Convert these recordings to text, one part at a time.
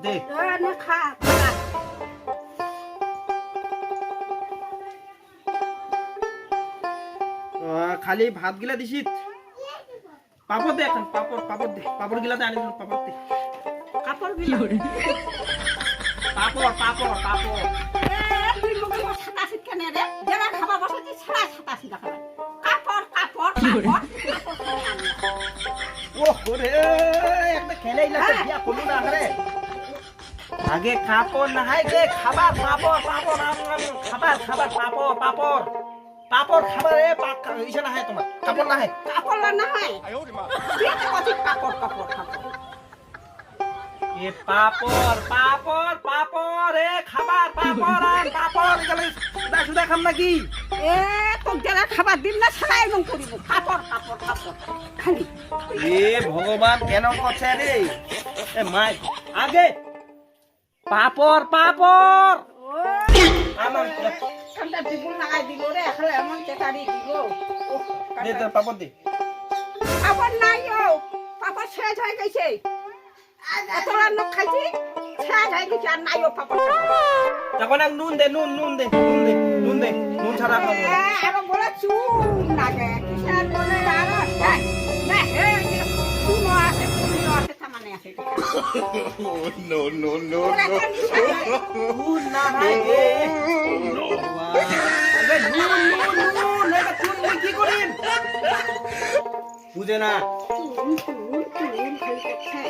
দে না খা খালি ভাত গিলা দিছিস পাপড় দে এখন পাপড় দে পাপড় গিলা দে আনি পাপড় দে কাপড় বিলো পাপড় তুই লোকে ছাতাছি কেন রে যারা খাবার বসেছি ছাড়া ছাতাছি দেখাবে কাপড় ও ওরে একটা খেলে ইলা বিয়া করলু না রে আগে কাপড় না হয় গে খাবার পাপড় খাবার এ ইসে না হয় তোমার কাপড় না হয় কাপড় না হয় ঠিক আছে কাপড় এ পাপড় এ খাবার পাপড় গেলে সুদা খাম নাকি এ তো যারা খাবার দিন না ছাড়া এরকম করিব কাপড় খালি এ ভগবান কেন করছে রে এ মাই আগে পাপড় আমার কান্টা বিপুল লাগাই দিল রে এখন এমন চেতারি দিব দে দে পাপড় দে পাপড় নাই ও পাপড় শেষ হয়ে গেছে এত রান্না খাইছি শেষ হয়ে গেছে আর নাই ও পাপড় তখন এক নুন দে নুন ছাড়া খাবো আরো বলে চুন লাগে কিসের বলে আরো না হে চুন আছে সামানে আছে No. নুন না হয় গে আগে নুন এটা চুন মুই কি করিম বুঝে না চুন খাইছে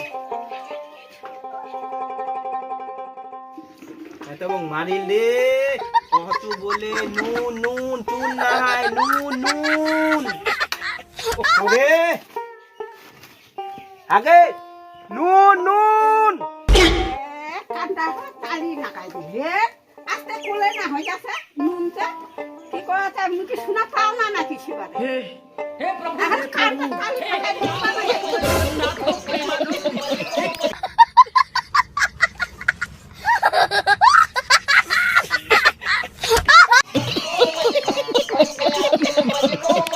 এত বং মারিলে কত বলে নুন চুন না হয় নুন ওরে আগে নুন কান্দা তালি লাগাই দিলে আস্তে কোলে না হয়ে গেছে নুনটা কি করা যায় মুখে শোনা পাও না নাকি সেবারে हे प्रभु কান্দা তালি লাগাই